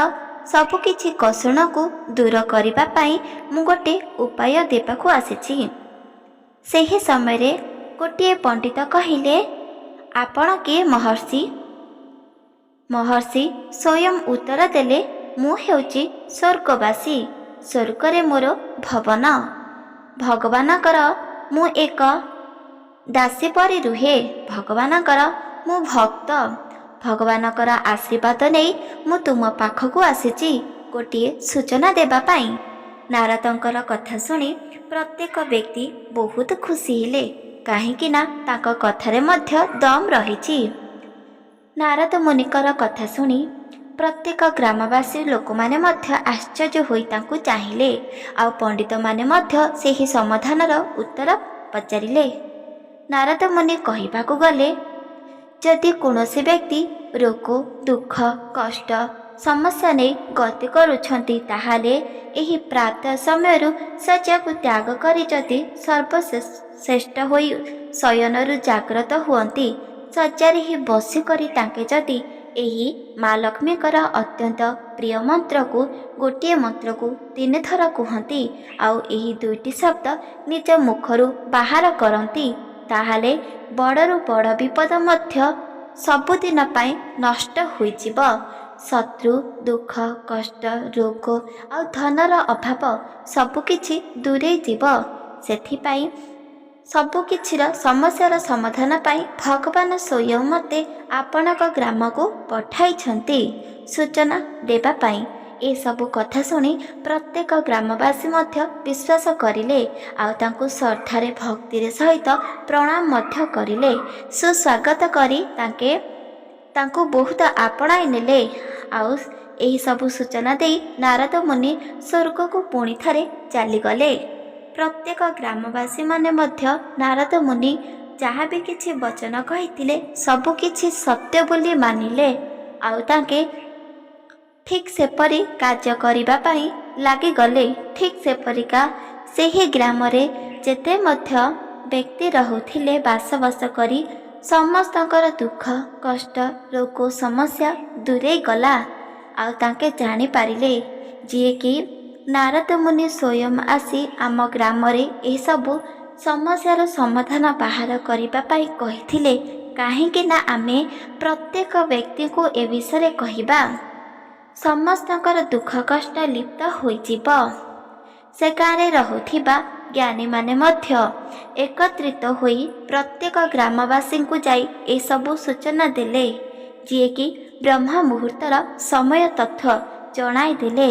ସବୁକିଛି କଷଣକୁ ଦୂର କରିବା ପାଇଁ ମୁଁ ଗୋଟେ ଉପାୟ ଦେବାକୁ ଆସିଛି। ସେହି ସମୟରେ ଗୋଟିଏ ପଣ୍ଡିତ କହିଲେ, ଆପଣ କିଏ ମହର୍ଷି? ମହର୍ଷି ସ୍ୱୟଂ ଉତ୍ତର ଦେଲେ, ମୁଁ ହେଉଛି ସ୍ୱର୍ଗବାସୀ, ସ୍ୱର୍ଗରେ ମୋର ଭବନ, ଭଗବାନଙ୍କର ମୁଁ ଏକ ଦାସୀ ପରି ରୁହେ, ଭଗବାନଙ୍କର ମୁଁ ଭକ୍ତ, ଭଗବାନଙ୍କର ଆଶୀର୍ବାଦ ନେଇ ମୁଁ ତୁମ ପାଖକୁ ଆସିଛି ଗୋଟିଏ ସୂଚନା ଦେବା ପାଇଁ। ନାରଦଙ୍କର କଥା ଶୁଣି ପ୍ରତ୍ୟେକ ବ୍ୟକ୍ତି ବହୁତ ଖୁସି ହେଲେ, କାହିଁକି ନା ତାଙ୍କ କଥାରେ ମଧ୍ୟ ଦମ୍ ରହିଛି। ନାରଦ ମୁନିଙ୍କର କଥା ଶୁଣି ପ୍ରତ୍ୟେକ ଗ୍ରାମବାସୀ ଲୋକମାନେ ମଧ୍ୟ ଆଶ୍ଚର୍ଯ୍ୟ ହୋଇ ତାଙ୍କୁ ଚାହିଁଲେ। ଆଉ ପଣ୍ଡିତମାନେ ମଧ୍ୟ ସେହି ସମାଧାନର ଉତ୍ତର ପଚାରିଲେ। ନାରଦ ମୁନି କହିବାକୁ ଗଲେ, ଯଦି କୌଣସି ବ୍ୟକ୍ତି ରୋଗ, ଦୁଃଖ, କଷ୍ଟ, ସମସ୍ୟା ନେଇ ଗତି କରୁଛନ୍ତି, ତାହେଲେ ଏହି ପ୍ରାତଃ ସମୟରୁ ଶଯ୍ୟାକୁ ତ୍ୟାଗ କରି ଯଦି ସର୍ବଶ୍ରେଷ୍ଠ ହୋଇ ଶୟନରୁ ଜାଗ୍ରତ ହୁଅନ୍ତି, ଶଯ୍ୟାରେ ହିଁ ବସିକରି ତାଙ୍କେ ଯଦି ଏହି ମା ଲକ୍ଷ୍ମୀଙ୍କର ଅତ୍ୟନ୍ତ ପ୍ରିୟ ମନ୍ତ୍ରକୁ ଗୋଟିଏ ମନ୍ତ୍ରକୁ 3 ଥର କୁହନ୍ତି, ଆଉ ଏହି 2ଟି ଶବ୍ଦ ନିଜ ମୁଖରୁ ବାହାର କରନ୍ତି, ତାହେଲେ ବଡ଼ରୁ ବଡ଼ ବିପଦ ମଧ୍ୟ ସବୁଦିନ ପାଇଁ ନଷ୍ଟ ହୋଇଯିବ। ଶତ୍ରୁ, ଦୁଃଖ, କଷ୍ଟ, ରୋଗ ଆଉ ଧନର ଅଭାବ ସବୁକିଛି ଦୂରେଇ ଯିବ। ସେଥିପାଇଁ ସବୁକିଛିର ସମସ୍ୟାର ସମାଧାନ ପାଇଁ ଭଗବାନ ସ୍ୱୟଂ ମୋତେ ଆପଣଙ୍କ ଗ୍ରାମକୁ ପଠାଇଛନ୍ତି ସୂଚନା ଦେବା ପାଇଁ। ଏସବୁ କଥା ଶୁଣି ପ୍ରତ୍ୟେକ ଗ୍ରାମବାସୀ ମଧ୍ୟ ବିଶ୍ୱାସ କରିଲେ, ଆଉ ତାଙ୍କୁ ଶ୍ରଦ୍ଧାରେ ଭକ୍ତିରେ ସହିତ ପ୍ରଣାମ ମଧ୍ୟ କରିଲେ। ସୁସ୍ୱାଗତ କରି ତାଙ୍କୁ ବହୁତ ଆପଣାଇ ନେଲେ। ଆଉ ଏହିସବୁ ସୂଚନା ଦେଇ ନାରଦ ମୁନି ସ୍ୱର୍ଗକୁ ପୁଣି ଥରେ ଚାଲିଗଲେ। ପ୍ରତ୍ୟେକ ଗ୍ରାମବାସୀମାନେ ମଧ୍ୟ ନାରଦ ମୁନି ଯାହା ବି କିଛି ବଚନ କହିଥିଲେ ସବୁକିଛି ସତ୍ୟ ବୋଲି ମାନିଲେ। ଆଉ ତାଙ୍କେ ଠିକ୍ ସେପରି କାର୍ଯ୍ୟ କରିବା ପାଇଁ ଲାଗିଗଲେ। ଠିକ୍ ସେପରିକା ସେହି ଗ୍ରାମରେ ଯେତେ ମଧ୍ୟ ବ୍ୟକ୍ତି ରହୁଥିଲେ ବାସ କରି ସମସ୍ତଙ୍କର ଦୁଃଖ, କଷ୍ଟ, ରୋଗ, ସମସ୍ୟା ଦୂରେଇ ଗଲା। ଆଉ ତାଙ୍କେ ଜାଣିପାରିଲେ ଯିଏକି ନାରଦ ମୁନି ସ୍ୱୟଂ ଆସି ଆମ ଗ୍ରାମରେ ଏସବୁ ସମସ୍ୟାର ସମାଧାନ ବାହାର କରିବା ପାଇଁ କହିଥିଲେ। କାହିଁକି ନା ଆମେ ପ୍ରତ୍ୟେକ ବ୍ୟକ୍ତିଙ୍କୁ ଏ ବିଷୟରେ କହିବା, ସମସ୍ତଙ୍କର ଦୁଃଖ କଷ୍ଟ ଲିପ୍ତ ହୋଇଯିବ। ସେ ଗାଁରେ ରହୁଥିବା ଜ୍ଞାନୀମାନେ ମଧ୍ୟ ଏକତ୍ରିତ ହୋଇ ପ୍ରତ୍ୟେକ ଗ୍ରାମବାସୀଙ୍କୁ ଯାଇ ଏସବୁ ସୂଚନା ଦେଲେ, ଯିଏକି ବ୍ରହ୍ମ ମୁହୂର୍ତ୍ତର ସମୟ ତଥ୍ୟ ଜଣାଇଦେଲେ।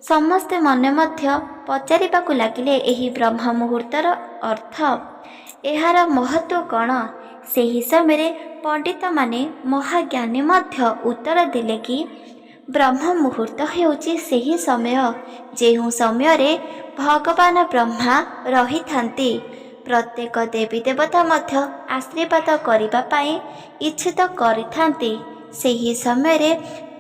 ସମସ୍ତେ ମନେ ମଧ୍ୟ ପଚାରିବାକୁ ଲାଗିଲେ ଏହି ବ୍ରହ୍ମ ମୁହୂର୍ତ୍ତର ଅର୍ଥ, ଏହାର ମହତ୍ଵ କ'ଣ? ସେହି ସମୟରେ ପଣ୍ଡିତମାନେ ମହାଜ୍ଞାନୀ ମଧ୍ୟ ଉତ୍ତର ଦେଲେ କି ବ୍ରହ୍ମ ମୁହୂର୍ତ୍ତ ହେଉଛି ସେହି ସମୟ ଯେଉଁ ସମୟରେ ଭଗବାନ ବ୍ରହ୍ମା ରହିଥାନ୍ତି। ପ୍ରତ୍ୟେକ ଦେବୀ ଦେବତା ମଧ୍ୟ ଆଶୀର୍ବାଦ କରିବା ପାଇଁ ଇଚ୍ଛିତ କରିଥାନ୍ତି। ସେହି ସମୟରେ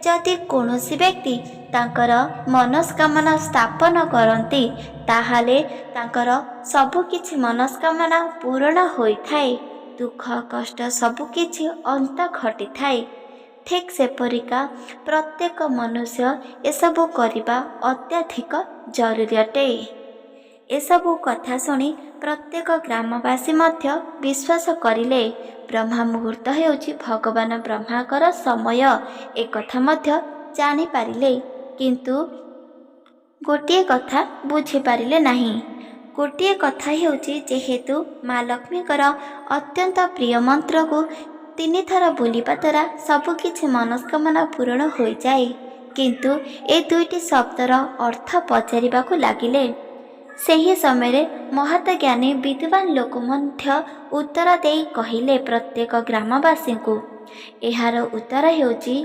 ଯଦି କୌଣସି ବ୍ୟକ୍ତି ତାଙ୍କର ମନସ୍କାମନା ସ୍ଥାପନ କରନ୍ତି, ତାହେଲେ ତାଙ୍କର ସବୁକିଛି ମନସ୍କାମନା ପୂରଣ ହୋଇଥାଏ। ଦୁଃଖ କଷ୍ଟ ସବୁକିଛି ଅନ୍ତ ଘଟିଥାଏ। ଠିକ୍ ସେପରିକା ପ୍ରତ୍ୟେକ ମନୁଷ୍ୟ ଏସବୁ କରିବା ଅତ୍ୟଧିକ ଜରୁରୀ ଅଟେ। ଏସବୁ କଥା ଶୁଣି ପ୍ରତ୍ୟେକ ଗ୍ରାମବାସୀ ମଧ୍ୟ ବିଶ୍ୱାସ କରିଲେ ବ୍ରହ୍ମ ମୁହୂର୍ତ୍ତ ହେଉଛି ଭଗବାନ ବ୍ରହ୍ମାଙ୍କର ସମୟ। ଏକଥା ମଧ୍ୟ ଜାଣିପାରିଲେ, କିନ୍ତୁ ଗୋଟିଏ କଥା ବୁଝିପାରିଲେ ନାହିଁ। ଗୋଟିଏ କଥା ହେଉଛି, ଯେହେତୁ ମା ଲକ୍ଷ୍ମୀଙ୍କର ଅତ୍ୟନ୍ତ ପ୍ରିୟ ମନ୍ତ୍ରକୁ 3 ଥର ବୋଲିବା ଦ୍ୱାରା ସବୁକିଛି ମନସ୍କାମନା ପୂରଣ ହୋଇଯାଏ, କିନ୍ତୁ ଏ 2ଟି ଶବ୍ଦର ଅର୍ଥ ପଚାରିବାକୁ ଲାଗିଲେ। ସେହି ସମୟରେ ମହତ ଜ୍ଞାନୀ ବିଦ୍ୱାନ ଲୋକ ମଧ୍ୟ ଉତ୍ତର ଦେଇ କହିଲେ ପ୍ରତ୍ୟେକ ଗ୍ରାମବାସୀଙ୍କୁ, ଏହାର ଉତ୍ତର ହେଉଛି,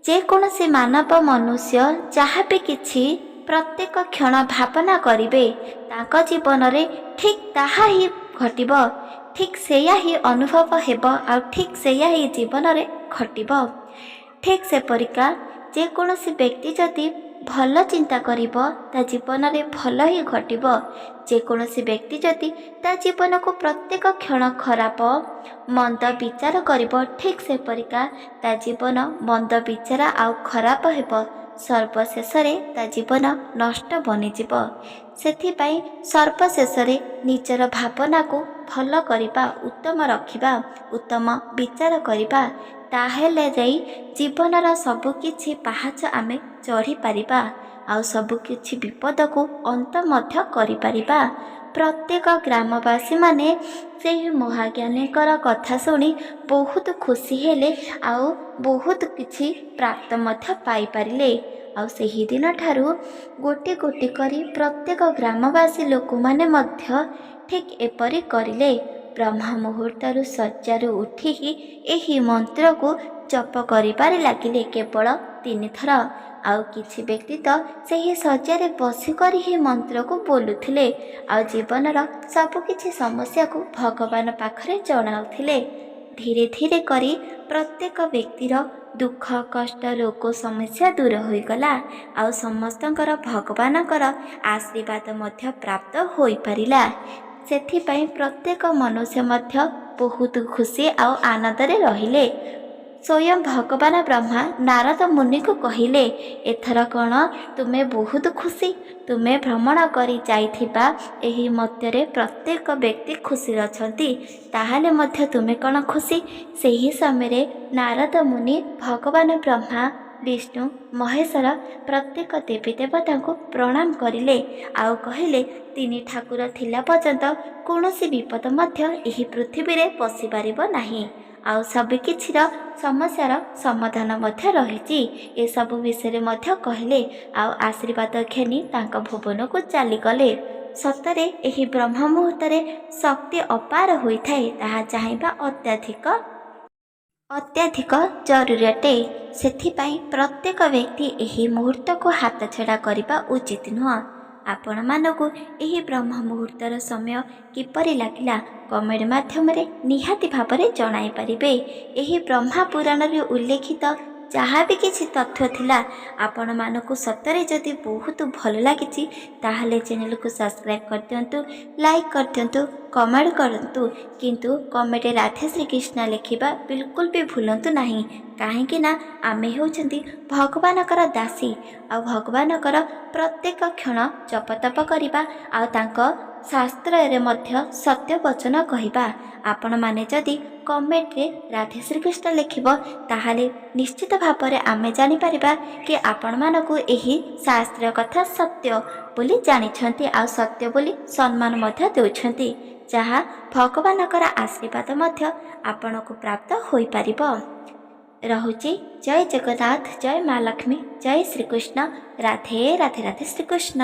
ଯେକୌଣସି ମାନବ ମନୁଷ୍ୟ ଯାହା ବି କିଛି ପ୍ରତ୍ୟେକ କ୍ଷଣ ଭାବନା କରିବେ, ତାଙ୍କ ଜୀବନରେ ଠିକ୍ ତାହା ହିଁ ଘଟିବ, ଠିକ୍ ସେଇଆ ହିଁ ଅନୁଭବ ହେବ, ଆଉ ଠିକ୍ ସେଇଆ ହିଁ ଜୀବନରେ ଘଟିବ। ଠିକ୍ ସେପରିକା ଯେକୌଣସି ବ୍ୟକ୍ତି ଯଦି ଭଲ ଚିନ୍ତା କରିବ, ତା ଜୀବନରେ ଭଲ ହିଁ ଘଟିବ। ଯେକୌଣସି ବ୍ୟକ୍ତି ଯଦି ତା ଜୀବନକୁ ପ୍ରତ୍ୟେକ କ୍ଷଣ ଖରାପ ମନ୍ଦ ବିଚାର କରିବ, ଠିକ୍ ସେପରିକା ତା ଜୀବନ ମନ୍ଦ ବିଚାର ଆଉ ଖରାପ ହେବ। ସର୍ବଶେଷରେ ତା ଜୀବନ ନଷ୍ଟ ବନିଯିବ। ସେଥିପାଇଁ ସର୍ବଶେଷରେ ନିଜର ଭାବନାକୁ ଭଲ କରିବା, ଉତ୍ତମ ରଖିବା, ଉତ୍ତମ ବିଚାର କରିବା, ତାହେଲେ ଯାଇ ଜୀବନର ସବୁକିଛି ପାହାଚ ଆମେ ଚଢ଼ିପାରିବା, ଆଉ ସବୁକିଛି ବିପଦକୁ ଅନ୍ତ ମଧ୍ୟ କରିପାରିବା। ପ୍ରତ୍ୟେକ ଗ୍ରାମବାସୀମାନେ ସେହି ମହାଜ୍ଞାନୀଙ୍କର କଥା ଶୁଣି ବହୁତ ଖୁସି ହେଲେ, ଆଉ ବହୁତ କିଛି ପ୍ରାପ୍ତ ମଧ୍ୟ ପାଇପାରିଲେ। ଆଉ ସେହି ଦିନ ଠାରୁ ଗୋଟି ଗୋଟି କରି ପ୍ରତ୍ୟେକ ଗ୍ରାମବାସୀ ଲୋକମାନେ ମଧ୍ୟ ଠିକ୍ ଏପରି କରିଲେ। ବ୍ରହ୍ମ ମୁହୂର୍ତ୍ତରୁ ଶଯ୍ୟାରୁ ଉଠିକି ଏହି ମନ୍ତ୍ରକୁ ଜପ କରିବାରେ ଲାଗିଲେ କେବଳ 3 ଥର। ଆଉ କିଛି ବ୍ୟକ୍ତି ତ ସେହି ଶଯ୍ୟାରେ ବସିକରି ହିଁ ମନ୍ତ୍ରକୁ ବୋଲୁଥିଲେ ଆଉ ଜୀବନର ସବୁକିଛି ସମସ୍ୟାକୁ ଭଗବାନ ପାଖରେ ଜଣାଉଥିଲେ। ଧୀରେ ଧୀରେ କରି ପ୍ରତ୍ୟେକ ବ୍ୟକ୍ତିର ଦୁଃଖ କଷ୍ଟ ରୋଗ ସମସ୍ୟା ଦୂର ହୋଇଗଲା ଆଉ ସମସ୍ତଙ୍କର ଭଗବାନଙ୍କର ଆଶୀର୍ବାଦ ମଧ୍ୟ ପ୍ରାପ୍ତ ହୋଇପାରିଲା। ସେଥିପାଇଁ ପ୍ରତ୍ୟେକ ମନୁଷ୍ୟ ମଧ୍ୟ ବହୁତ ଖୁସି ଆଉ ଆନନ୍ଦରେ ରହିଲେ। ସ୍ୱୟଂ ଭଗବାନ ବ୍ରହ୍ମା ନାରଦ ମୁନିକୁ କହିଲେ, ଏଥର କ'ଣ ତୁମେ ବହୁତ ଖୁସି? ତୁମେ ଭ୍ରମଣ କରି ଯାଇଥିବା ଏହି ମତରେ ପ୍ରତ୍ୟେକ ବ୍ୟକ୍ତି ଖୁସିରେ ଅଛନ୍ତି, ତାହେଲେ ମଧ୍ୟ ତୁମେ କ'ଣ ଖୁସି? ସେହି ସମୟରେ ନାରଦ ମୁନି ଭଗବାନ ବ୍ରହ୍ମା ବିଷ୍ଣୁ ମହେଶ୍ୱର ପ୍ରତ୍ୟେକ ଦେବୀ ଦେବତାଙ୍କୁ ପ୍ରଣାମ କରିଲେ ଆଉ କହିଲେ, 3 ଠାକୁର ଥିଲା ପର୍ଯ୍ୟନ୍ତ କୌଣସି ବିପଦ ମଧ୍ୟ ଏହି ପୃଥିବୀରେ ପଶିପାରିବ ନାହିଁ ଆଉ ସବୁକିଛିର ସମସ୍ୟାର ସମାଧାନ ମଧ୍ୟ ରହିଛି। ଏସବୁ ବିଷୟରେ ମଧ୍ୟ କହିଲେ ଆଉ ଆଶୀର୍ବାଦ ଘେନି ତାଙ୍କ ଭୁବନକୁ ଚାଲିଗଲେ। ସତରେ ଏହି ବ୍ରହ୍ମ ମୁହୂର୍ତ୍ତରେ ଶକ୍ତି ଅପାର ହୋଇଥାଏ, ତାହା ଚାହିଁବା ଅତ୍ୟଧିକ ଜରୁରୀ ଅଟେ। ସେଥିପାଇଁ ପ୍ରତ୍ୟେକ ବ୍ୟକ୍ତି ଏହି ମୁହୂର୍ତ୍ତକୁ ହାତଛଡ଼ା କରିବା ଉଚିତ ନୁହଁ। ଆପଣମାନଙ୍କୁ ଏହି ବ୍ରହ୍ମ ମୁହୂର୍ତ୍ତର ସମୟ କିପରି ଲାଗିଲା କମେଣ୍ଟ ମାଧ୍ୟମରେ ନିହାତି ଭାବରେ ଜଣାଇପାରିବେ। ଏହି ବ୍ରହ୍ମା ପୁରାଣରେ ଉଲ୍ଲେଖିତ ଯାହା ବି କିଛି ତଥ୍ୟ ଥିଲା ଆପଣମାନଙ୍କୁ ସତରେ ଯଦି ବହୁତ ଭଲ ଲାଗିଛି ତାହେଲେ ଚ୍ୟାନେଲକୁ ସବସ୍କ୍ରାଇବ୍ କରିଦିଅନ୍ତୁ, ଲାଇକ୍ କରିଦିଅନ୍ତୁ, କମେଣ୍ଟ କରନ୍ତୁ। କିନ୍ତୁ କମେଣ୍ଟରେ ରାଧେ ଶ୍ରୀକୃଷ୍ଣ ଲେଖିବା ବିଲକୁଲ ବି ଭୁଲନ୍ତୁ ନାହିଁ, କାହିଁକି ନା ଆମେ ହେଉଛନ୍ତି ଭଗବାନଙ୍କର ଦାସୀ ଆଉ ଭଗବାନଙ୍କର ପ୍ରତ୍ୟେକ କ୍ଷଣ ଜପତପ କରିବା ଆଉ ତାଙ୍କ ଶାସ୍ତ୍ରରେ ମଧ୍ୟ ସତ୍ୟ ବଚନ କହିବା। ଆପଣମାନେ ଯଦି କମେଣ୍ଟରେ ରାଧେ ଶ୍ରୀକୃଷ୍ଣ ଲେଖିବ ତାହେଲେ ନିଶ୍ଚିତ ଭାବରେ ଆମେ ଜାଣିପାରିବା କି ଆପଣମାନଙ୍କୁ ଏହି ଶାସ୍ତ୍ରୀୟ କଥା ସତ୍ୟ ବୋଲି ଜାଣିଛନ୍ତି ଆଉ ସତ୍ୟ ବୋଲି ସମ୍ମାନ ମଧ୍ୟ ଦେଉଛନ୍ତି, ଯାହା ଭଗବାନଙ୍କର ଆଶୀର୍ବାଦ ମଧ୍ୟ ଆପଣଙ୍କୁ ପ୍ରାପ୍ତ ହୋଇପାରିବ। ରହୁଛି। ଜୟ ଜଗନ୍ନାଥ, ଜୟ ମା ଲକ୍ଷ୍ମୀ, ଜୟ ଶ୍ରୀକୃଷ୍ଣ, ରାଧେ ରାଧେ ରାଧେ ଶ୍ରୀକୃଷ୍ଣ।